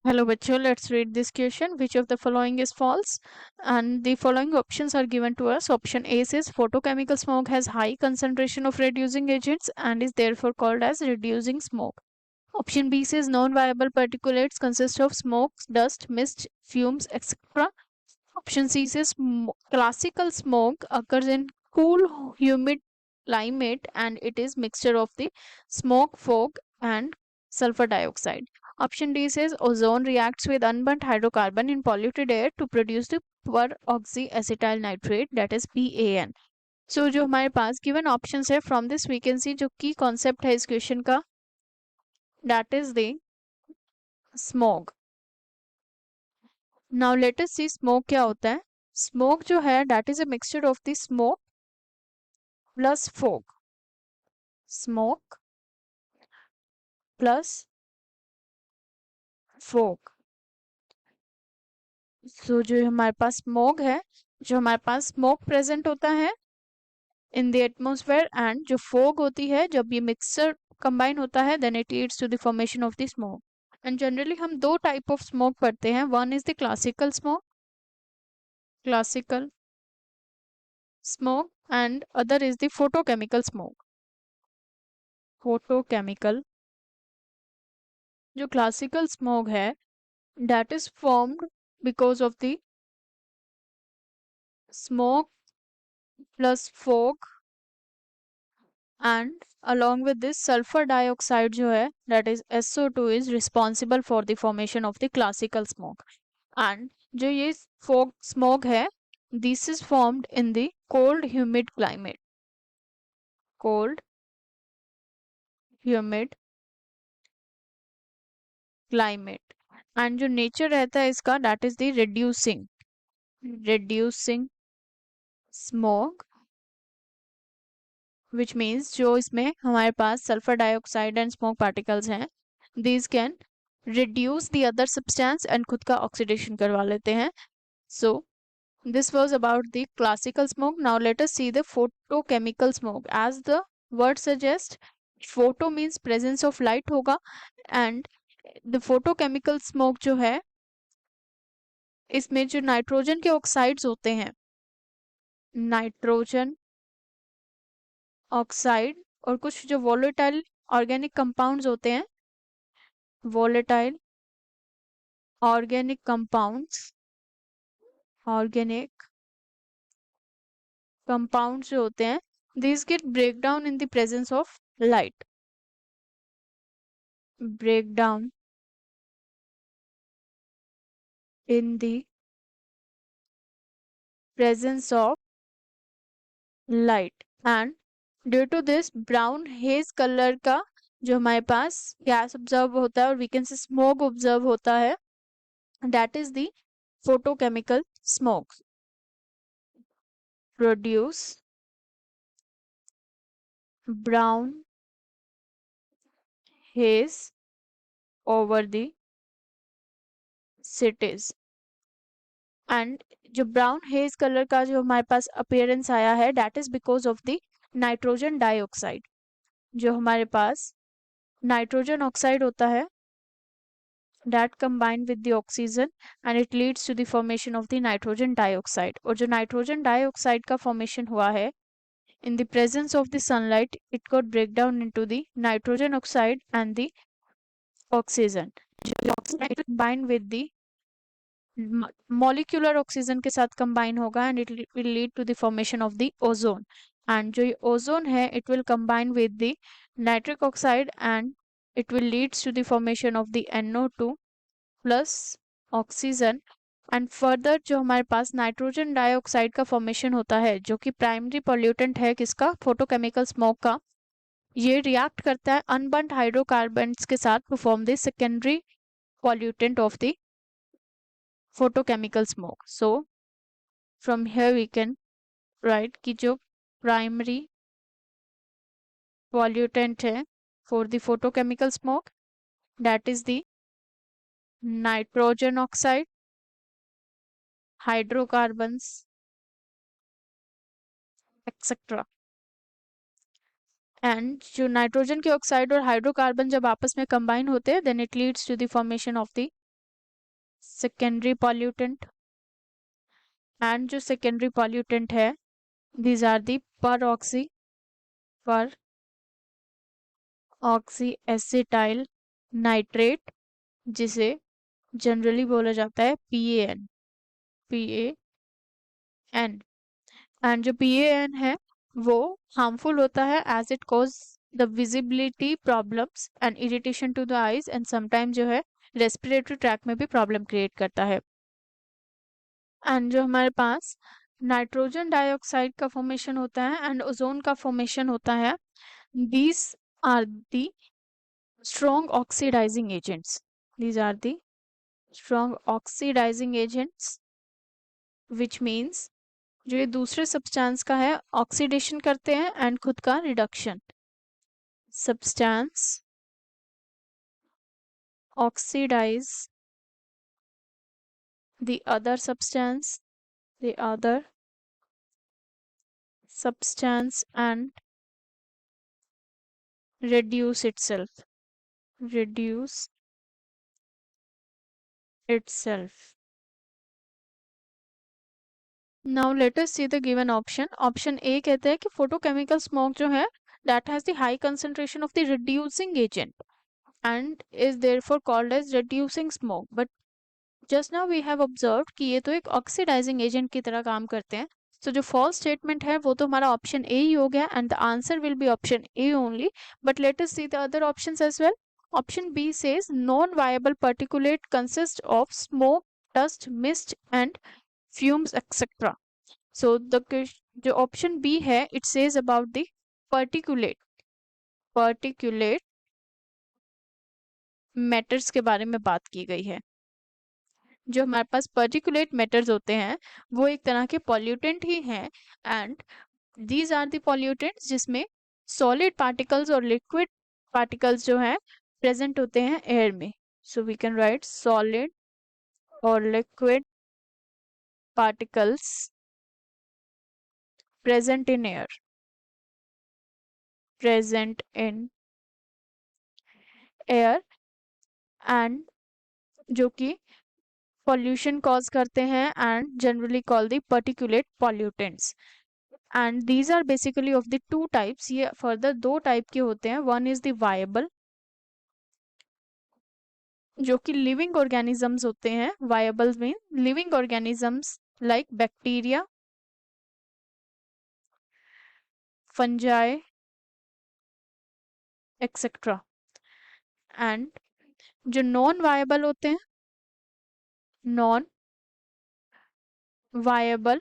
Hello, bachcho. Let's read this question. Which of the following is false? And the following options are given to us. Option A says photochemical smoke has high concentration of reducing agents and is therefore called as reducing smoke. Option B says non-viable particulates consist of smoke, dust, mist, fumes, etc. Option C says classical smoke occurs in cool, humid climate and it is mixture of the smoke, fog, and sulfur dioxide. Option D says ozone reacts with unburnt hydrocarbon in polluted air to produce the peroxyacetyl nitrate, that is PAN. So जो हमारे पास given options है, from this we can see जो key concept है इस question का, that is the smog. Now let us see smoke क्या होता है. Smoke जो है that is a mixture of the smoke plus fog. Smoke plus fog. So जो हमारे पास स्मोक है, जो हमारे पास स्मोक प्रेजेंट होता है इन द एटमॉस्फेयर एंड जो फोग होती है जब ये मिक्सर कंबाइन होता है then it leads to the formation of the smoke. And generally हम दो टाइप ऑफ स्मोक पढ़ते हैं. One is the classical smoke and other is the photochemical smoke. Photochemical जो क्लासिकल स्मोक है that is formed because of the smoke plus fog and along with this sulfur dioxide जो है that is SO2 is responsible for the formation of the classical smoke. And जो ये fog smoke है this is formed in the cold humid climate. Cold humid climate. And जो nature रहता है इसका that is the reducing smoke, which means जो इसमें हमारे पास sulphur dioxide and smoke particles हैं these can reduce the other substance and खुद का ऑक्सीडेशन करवा लेते हैं. So this was about the classical smoke. Now let us see the photochemical smoke. As the word suggests, photo means presence of light होगा and the photochemical smoke जो है इसमें जो नाइट्रोजन के ऑक्साइड्स होते हैं, नाइट्रोजन ऑक्साइड और कुछ जो वोलेटाइल ऑर्गेनिक कंपाउंड्स होते हैं, volatile organic compounds जो होते हैं these get break down in the presence of light. Breakdown in the presence of light and due to this brown haze color का जो हमारे पास गैस ऑब्जर्व होता है और we can say smoke observe होता है that is the photochemical smoke produce brown haze over the cities. And जो brown hedge colour का जो हमारे पास अपीयरेंस आया है that is because of the nitrogen dioxide. जो हमारे पास नाइट्रोजन ऑक्साइड होता है that combine with the oxygen and it leads to the formation of the nitrogen dioxide. और जो नाइट्रोजन डाइऑक्साइड का फॉर्मेशन हुआ है in the presence of the sunlight it got break down into the nitrogen oxide and the oxygen. जो oxide combine with the molecular oxygen के साथ combine होगा and it will lead to the formation of the ozone. And जो ये ozone है it will combine with the nitric oxide and it will leads to the formation of the NO2 plus oxygen. And further जो हमारे पास nitrogen dioxide का formation होता है जो कि प्राइमरी पॉल्यूटेंट है किसका, फोटोकेमिकल स्मोक का, ये रिएक्ट करता है अनबर्न्ड हाइड्रोकार्बन्स के साथ to form the secondary pollutant of the photochemical smoke. So from here we can write कि जो primary pollutant है for the photochemical smoke that is the nitrogen oxide, hydrocarbons etc. And जो nitrogen के oxide और hydrocarbon जब आपस में combine होते हैं then it leads to the formation of the secondary pollutant, and जो secondary pollutant है, these are the peroxy acetyl जिसे जनरली बोला जाता है PAN। एंड जो PAN है वो हार्मफुल होता है as it cause the visibility problems and irritation to the eyes, and sometime जो है रेस्पिरेटरी ट्रैक में भी प्रॉब्लम क्रिएट करता है। एंड जो हमारे पास नाइट्रोजन डाइऑक्साइड का फॉर्मेशन होता है एंड ओजोन का फॉर्मेशन होता है, these are the strong oxidizing agents. These are the strong oxidizing agents, which means जो ये दूसरे सब्सटेंस का है ऑक्सीडेशन करते हैं एंड खुद का reduction. Substance oxidise the other substance the other substance and reduce itself. Now let us see the given option. Option A कहते हैं कि photochemical smoke जो है that has the high concentration of the reducing agent and is therefore called as reducing smoke. But just now we have observed कि ये तो एक oxidising agent की तरह काम करते हैं। तो जो फॉल्स स्टेटमेंट है वो तो हमारा ऑप्शन ए ही हो गया and the answer will be option A only. But let us see the other options as well. Option B says non viable particulate consist of smoke, dust, mist and fumes etcetera. So the जो option B है it says about the particulate matters के बारे में बात की गई है। जो हमारे पास पर्टिकुलेट मैटर्स होते हैं वो एक तरह के पॉल्यूटेंट ही हैं and these are the pollutants जिसमें सॉलिड पार्टिकल्स और लिक्विड पार्टिकल्स जो है प्रेजेंट होते हैं एयर में। So we can write solid और liquid particles present in air, present in air and जो कि pollution cause करते हैं and generally called the particulate pollutants, and these are basically of the two types। ये further दो type के होते हैं। one is the viable जो कि लिविंग ऑर्गेनिजम्स होते हैं। viable में living organisms like bacteria, fungi etcetera, and जो नॉन वायबल होते हैं, non viable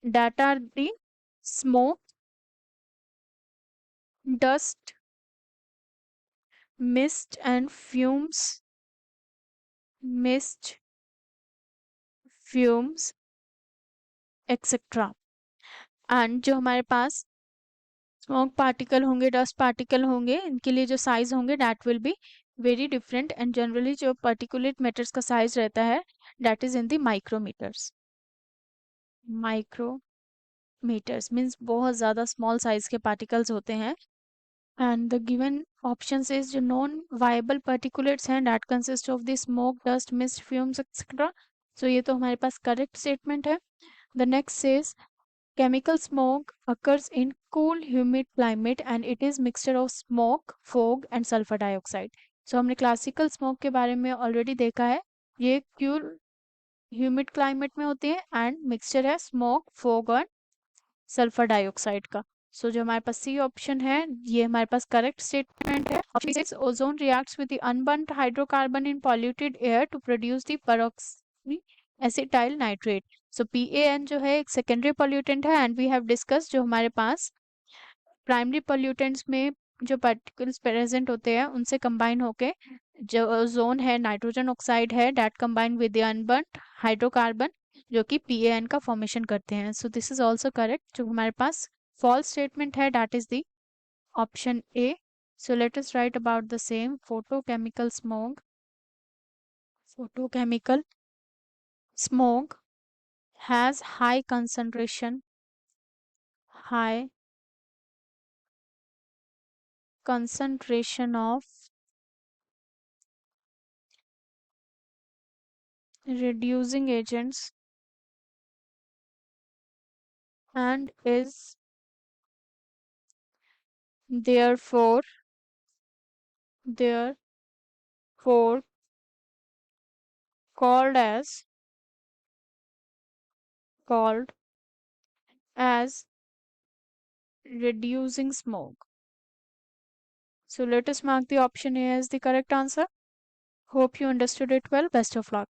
that are the smoke, dust, mist and mist, fumes etcetera. And जो हमारे पास स्मोक पार्टिकल होंगे, डस्ट पार्टिकल होंगे, इनके लिए जो साइज होंगे that will be very different and generally जो पर्टिकुलेट मैटर्स का साइज रहता है that is in the micrometres. Micrometres means बहुत ज़्यादा स्मॉल साइज के पार्टिकल्स होते हैं। And the given option is जो नॉन वायबल पर्टिकुलेट्स हैं that consist of the smoke, dust, mist, fumes etcetera. So ये तो हमारे पास करेक्ट स्टेटमेंट है। The next is chemical smoke occurs in cool humid climate and it is mixture of smoke, fog and sulfur dioxide। so हमने classical smoke के बारे में already देखा है। ये cool humid climate में होती है and mixture है smoke, fog और sulfur dioxide का। so जो हमारे पास सी ऑप्शन है ये हमारे पास करेक्ट स्टेटमेंट है। Option 6 ozone reacts with the unburned hydrocarbon in polluted air to produce the peroxy acetyl nitrate. So PAN जो है एक सेकेंडरी पॉल्यूटेंट है एंड वी हैव डिस्कस जो हमारे पास प्राइमरी पॉल्यूटेंट्स में जो पार्टिकल्स प्रेजेंट होते हैं उनसे कंबाइन होके जो ओजोन है, नाइट्रोजन ऑक्साइड है that combine with the unburned hydrocarbon जो कि PAN का फॉर्मेशन करते हैं। So this is also correct. जो हमारे पास फॉल्स स्टेटमेंट है that is the option A. So let us right about the same. photochemical smoke has high concentration of reducing agents and is therefore therefore called as called as reducing smoke. So let us mark the option A as the correct answer. Hope you understood it well. Best of luck.